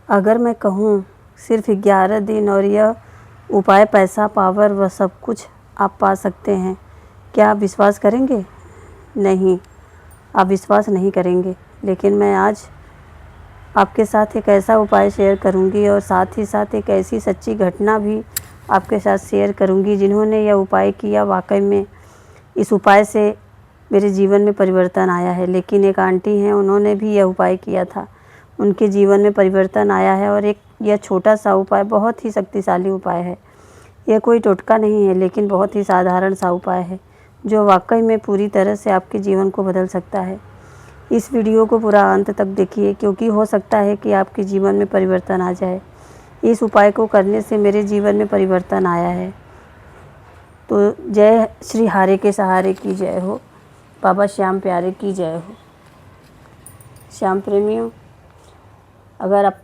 अगर मैं कहूँ सिर्फ 11 दिन और यह उपाय पैसा, पावर व सब कुछ आप पा सकते हैं, क्या आप विश्वास करेंगे? नहीं, आप विश्वास नहीं करेंगे। लेकिन मैं आज आपके साथ एक ऐसा उपाय शेयर करूंगी और साथ ही साथ एक ऐसी सच्ची घटना भी आपके साथ शेयर करूंगी जिन्होंने यह उपाय किया। वाकई में इस उपाय से मेरे जीवन में परिवर्तन आया है। लेकिन एक आंटी हैं, उन्होंने भी यह उपाय किया था, उनके जीवन में परिवर्तन आया है। और एक यह छोटा सा उपाय बहुत ही शक्तिशाली उपाय है। यह कोई टोटका नहीं है, लेकिन बहुत ही साधारण सा उपाय है जो वाकई में पूरी तरह से आपके जीवन को बदल सकता है। इस वीडियो को पूरा अंत तक देखिए, क्योंकि हो सकता है कि आपके जीवन में परिवर्तन आ जाए। इस उपाय को करने से मेरे जीवन में परिवर्तन आया है। तो जय श्री हारे के सहारे की जय हो, बाबा श्याम प्यारे की जय हो। श्याम प्रेमियों, अगर आप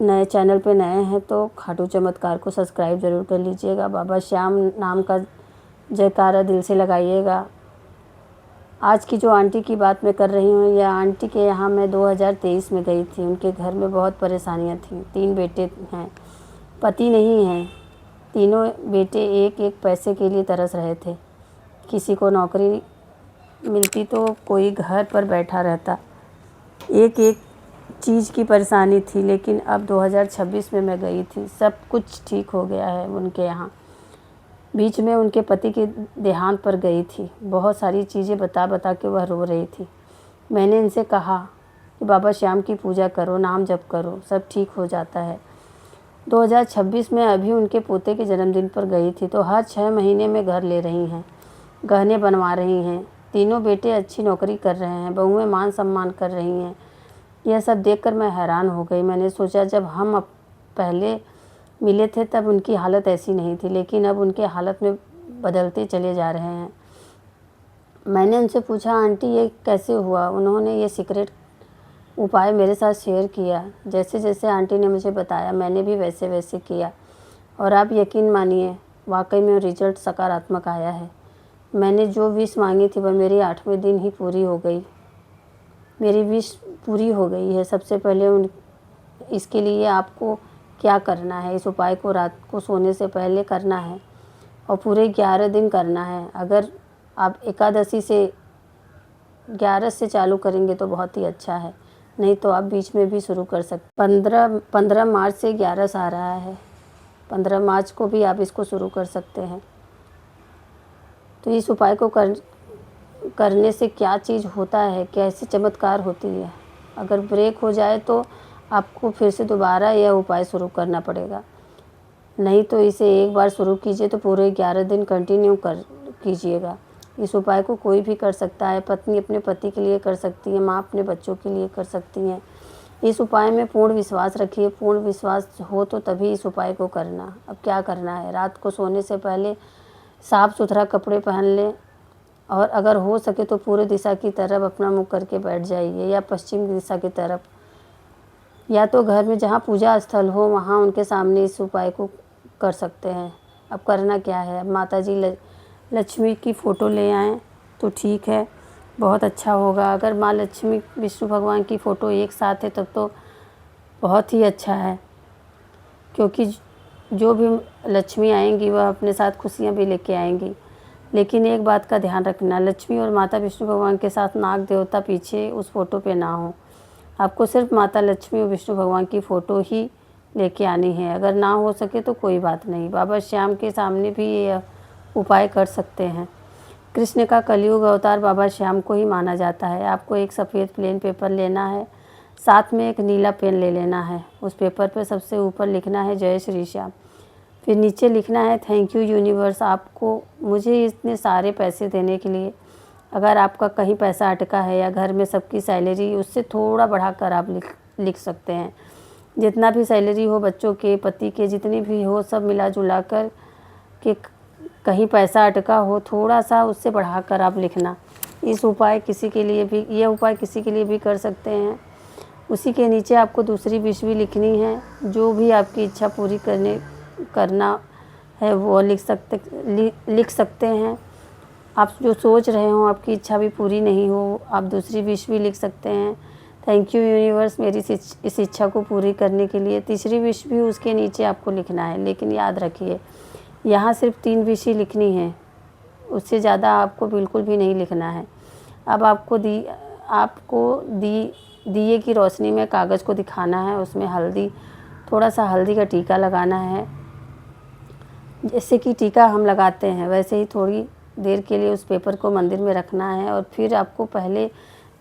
नए चैनल पे नए हैं तो खाटू चमत्कार को सब्सक्राइब ज़रूर कर लीजिएगा। बाबा श्याम नाम का जयकारा दिल से लगाइएगा। आज की जो आंटी की बात मैं कर रही हूँ, यह आंटी के यहाँ मैं 2023 में गई थी। उनके घर में बहुत परेशानियाँ थीं। 3 बेटे हैं, पति नहीं हैं। तीनों बेटे एक एक पैसे के लिए तरस रहे थे। किसी को नौकरी मिलती तो कोई घर पर बैठा रहता। एक एक चीज़ की परेशानी थी। लेकिन अब 2026 में मैं गई थी, सब कुछ ठीक हो गया है उनके यहाँ। बीच में उनके पति के देहांत पर गई थी। बहुत सारी चीज़ें बता बता के वह रो रही थी। मैंने इनसे कहा कि बाबा श्याम की पूजा करो, नाम जप करो, सब ठीक हो जाता है। 2026 में अभी उनके पोते के जन्मदिन पर गई थी तो हर 6 महीने में घर ले रही हैं, गहने बनवा रही हैं। तीनों बेटे अच्छी नौकरी कर रहे हैं, बहुएं मान सम्मान कर रही हैं। यह सब देखकर मैं हैरान हो गई। मैंने सोचा जब हम पहले मिले थे तब उनकी हालत ऐसी नहीं थी, लेकिन अब उनके हालत में बदलते चले जा रहे हैं। मैंने उनसे पूछा, आंटी ये कैसे हुआ? उन्होंने ये सीक्रेट उपाय मेरे साथ शेयर किया। जैसे जैसे आंटी ने मुझे बताया मैंने भी वैसे वैसे किया और आप यकीन मानिए वाकई में रिजल्ट सकारात्मक आया है। मैंने जो विश मांगी थी वह मेरी 8वें दिन ही पूरी हो गई। मेरी विश पूरी हो गई है। सबसे पहले इसके लिए आपको क्या करना है, इस उपाय को रात को सोने से पहले करना है और पूरे 11 दिन करना है। अगर आप एकादशी से 11 से चालू करेंगे तो बहुत ही अच्छा है, नहीं तो आप बीच में भी शुरू कर सकते। 15 मार्च से 11 आ रहा है, 15 मार्च को भी आप इसको शुरू कर सकते हैं। तो इस उपाय को करने से क्या चीज़ होता है, कैसी चमत्कार होती है। अगर ब्रेक हो जाए तो आपको फिर से दोबारा यह उपाय शुरू करना पड़ेगा, नहीं तो इसे एक बार शुरू कीजिए तो पूरे 11 दिन कंटिन्यू कीजिएगा। इस उपाय को कोई भी कर सकता है। पत्नी अपने पति के लिए कर सकती है, माँ अपने बच्चों के लिए कर सकती हैं। इस उपाय में पूर्ण विश्वास रखिए। पूर्ण विश्वास हो तो तभी इस उपाय को करना। अब क्या करना है, रात को सोने से पहले साफ़ सुथरा कपड़े पहन लें और अगर हो सके तो पूर्व दिशा की तरफ अपना मुँह करके बैठ जाइए या पश्चिम दिशा की तरफ, या तो घर में जहाँ पूजा स्थल हो वहाँ उनके सामने इस उपाय को कर सकते हैं। अब करना क्या है, अब माता जी लक्ष्मी की फ़ोटो ले आएँ तो ठीक है, बहुत अच्छा होगा। अगर माँ लक्ष्मी विष्णु भगवान की फ़ोटो एक साथ है तब तो बहुत ही अच्छा है, क्योंकि जो भी लक्ष्मी आएंगी वह अपने साथ खुशियाँ भी लेके आएंगी। लेकिन एक बात का ध्यान रखना, लक्ष्मी और माता विष्णु भगवान के साथ नाग देवता पीछे उस फ़ोटो पे ना हो। आपको सिर्फ माता लक्ष्मी और विष्णु भगवान की फ़ोटो ही लेके आनी है। अगर ना हो सके तो कोई बात नहीं, बाबा श्याम के सामने भी ये उपाय कर सकते हैं। कृष्ण का कलयुग अवतार बाबा श्याम को ही माना जाता है। आपको एक सफ़ेद प्लेन पेपर लेना है, साथ में एक नीला पेन ले लेना है। उस पेपर पर सबसे ऊपर लिखना है जय श्री श्याम, फिर नीचे लिखना है थैंक यू यूनिवर्स आपको मुझे इतने सारे पैसे देने के लिए। अगर आपका कहीं पैसा अटका है या घर में सबकी सैलरी उससे थोड़ा बढ़ाकर आप लिख सकते हैं। जितना भी सैलरी हो, बच्चों के, पति के, जितनी भी हो, सब मिला जुला कर कि कहीं पैसा अटका हो थोड़ा सा, उससे बढ़ाकर आप लिखना। ये उपाय किसी के लिए भी कर सकते हैं। उसी के नीचे आपको दूसरी विश भी लिखनी है। जो भी आपकी इच्छा पूरी करना है वो लिख सकते हैं। आप जो सोच रहे हो आपकी इच्छा भी पूरी नहीं हो, आप दूसरी विश भी लिख सकते हैं। थैंक यू यूनिवर्स मेरी इस इच्छा को पूरी करने के लिए। तीसरी विश भी उसके नीचे आपको लिखना है, लेकिन याद रखिए यहाँ सिर्फ 3 विश ही लिखनी है, उससे ज़्यादा आपको बिल्कुल भी नहीं लिखना है। अब आपको दिए की रोशनी में कागज़ को दिखाना है, उसमें थोड़ा सा हल्दी का टीका लगाना है। जैसे कि टीका हम लगाते हैं वैसे ही थोड़ी देर के लिए उस पेपर को मंदिर में रखना है और फिर आपको पहले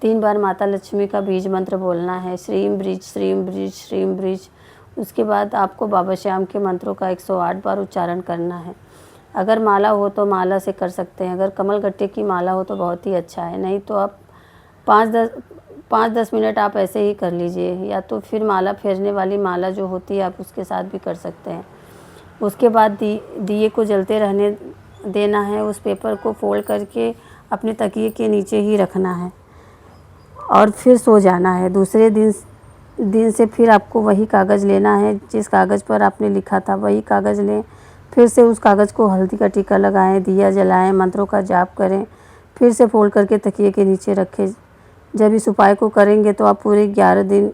3 बार माता लक्ष्मी का बीज मंत्र बोलना है, श्रीम ब्रीज श्रीम ब्रीज श्रीम ब्रीज। उसके बाद आपको बाबा श्याम के मंत्रों का 108 बार उच्चारण करना है। अगर माला हो तो माला से कर सकते हैं, अगर कमल गट्टे की माला हो तो बहुत ही अच्छा है, नहीं तो आप 5-10 मिनट आप ऐसे ही कर लीजिए, या तो फिर माला फेरने वाली माला जो होती है आप उसके साथ भी कर सकते हैं। उसके बाद दिए को जलते रहने देना है। उस पेपर को फोल्ड करके अपने तकिए के नीचे ही रखना है और फिर सो जाना है। दूसरे दिन से फिर आपको वही कागज़ लेना है, जिस कागज़ पर आपने लिखा था वही कागज़ लें। फिर से उस कागज़ को हल्दी का टीका लगाएं, दिया जलाएं, मंत्रों का जाप करें, फिर से फोल्ड करके तकिए के नीचे रखें। जब इस उपाय को करेंगे तो आप पूरे 11 दिन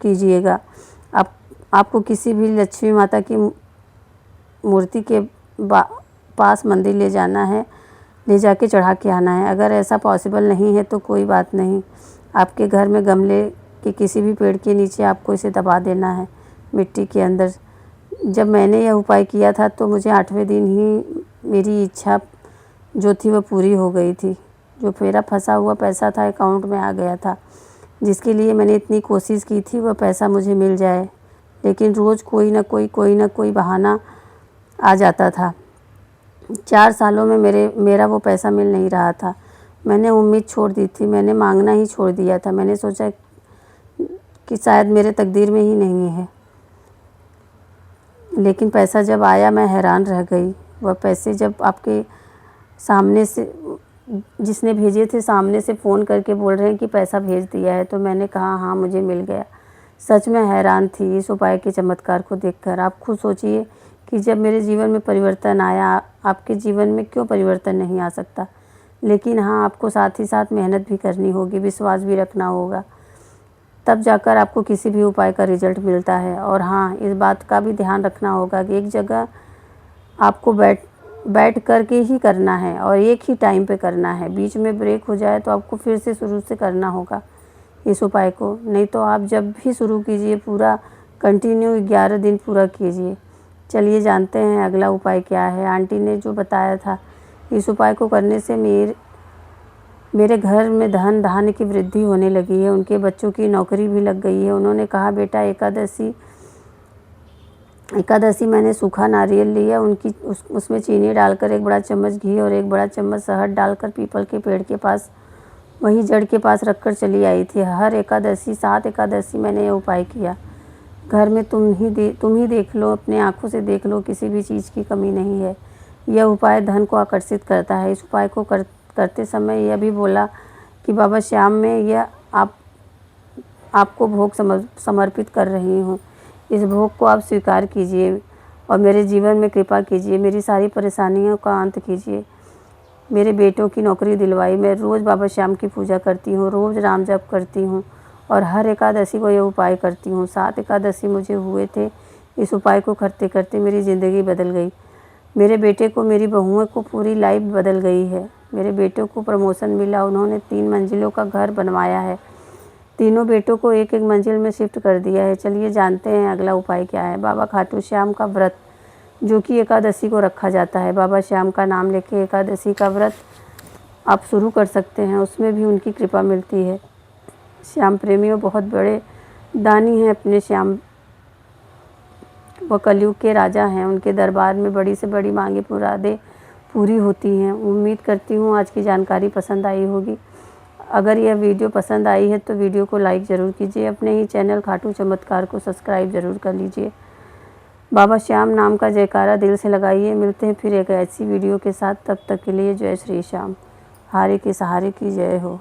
कीजिएगा। आपको किसी भी लक्ष्मी माता की मूर्ति के पास मंदिर ले जाके चढ़ा के आना है। अगर ऐसा पॉसिबल नहीं है तो कोई बात नहीं, आपके घर में गमले के किसी भी पेड़ के नीचे आपको इसे दबा देना है मिट्टी के अंदर। जब मैंने यह उपाय किया था तो मुझे 8वें दिन ही मेरी इच्छा जो थी वह पूरी हो गई थी। जो मेरा फंसा हुआ पैसा था अकाउंट में आ गया था, जिसके लिए मैंने इतनी कोशिश की थी वह पैसा मुझे मिल जाए, लेकिन रोज़ कोई ना कोई बहाना आ जाता था। 4 सालों में मेरा वो पैसा मिल नहीं रहा था। मैंने उम्मीद छोड़ दी थी, मैंने मांगना ही छोड़ दिया था। मैंने सोचा कि शायद मेरे तकदीर में ही नहीं है, लेकिन पैसा जब आया मैं हैरान रह गई। वह पैसे जब आपके सामने से जिसने भेजे थे सामने से फ़ोन करके बोल रहे हैं कि पैसा भेज दिया है, तो मैंने कहा हाँ मुझे मिल गया। सच में हैरान थी इस उपाय के चमत्कार को देखकर। आप खुद सोचिए कि जब मेरे जीवन में परिवर्तन आया, आपके जीवन में क्यों परिवर्तन नहीं आ सकता। लेकिन हाँ, आपको साथ ही साथ मेहनत भी करनी होगी, विश्वास भी रखना होगा, तब जाकर आपको किसी भी उपाय का रिजल्ट मिलता है। और हाँ, इस बात का भी ध्यान रखना होगा कि एक जगह आपको बैठ कर के ही करना है और एक ही टाइम पे करना है। बीच में ब्रेक हो जाए तो आपको फिर से शुरू से करना होगा इस उपाय को, नहीं तो आप जब भी शुरू कीजिए पूरा कंटिन्यू 11 दिन पूरा कीजिए। चलिए जानते हैं अगला उपाय क्या है। आंटी ने जो बताया था, इस उपाय को करने से मेरे घर में धन धान्य की वृद्धि होने लगी है, उनके बच्चों की नौकरी भी लग गई है। उन्होंने कहा बेटा एकादशी मैंने सूखा नारियल लिया, उसमें चीनी डालकर 1 बड़ा चम्मच घी और 1 बड़ा चम्मच शहद डालकर पीपल के पेड़ के पास वहीं जड़ के पास रखकर चली आई थी। हर एकादशी 7 एकादशी मैंने ये उपाय किया। घर में तुम ही देख लो, अपने आँखों से देख लो, किसी भी चीज़ की कमी नहीं है। यह उपाय धन को आकर्षित करता है। इस उपाय को करते समय यह भी बोला कि बाबा श्याम में यह आपको भोग समर्पित कर रही हूँ। इस भोग को आप स्वीकार कीजिए और मेरे जीवन में कृपा कीजिए, मेरी सारी परेशानियों का अंत कीजिए। मेरे बेटों की नौकरी दिलवाई। मैं रोज़ बाबा श्याम की पूजा करती हूँ, रोज़ राम जप करती हूँ और हर एकादशी को यह उपाय करती हूँ। 7 एकादशी मुझे हुए थे। इस उपाय को करते करते मेरी ज़िंदगी बदल गई। मेरे बेटे को, मेरी बहुओं को पूरी लाइफ बदल गई है। मेरे बेटों को प्रमोशन मिला, उन्होंने 3 मंजिलों का घर बनवाया है। तीनों बेटों को 1-1 मंजिल में शिफ्ट कर दिया है। चलिए जानते हैं अगला उपाय क्या है। बाबा खाटू श्याम का व्रत, जो कि एकादशी को रखा जाता है। बाबा श्याम का नाम लेके एकादशी का व्रत आप शुरू कर सकते हैं, उसमें भी उनकी कृपा मिलती है। श्याम प्रेमियों बहुत बड़े दानी हैं अपने श्याम, वह कलयुग के राजा हैं। उनके दरबार में बड़ी से बड़ी मांगे मुरादें पूरी होती हैं। उम्मीद करती हूँ आज की जानकारी पसंद आई होगी। अगर यह वीडियो पसंद आई है तो वीडियो को लाइक ज़रूर कीजिए। अपने ही चैनल खाटू चमत्कार को सब्सक्राइब ज़रूर कर लीजिए। बाबा श्याम नाम का जयकारा दिल से लगाइए। मिलते हैं फिर एक ऐसी वीडियो के साथ, तब तक के लिए जय श्री श्याम। हारे के सहारे की जय हो।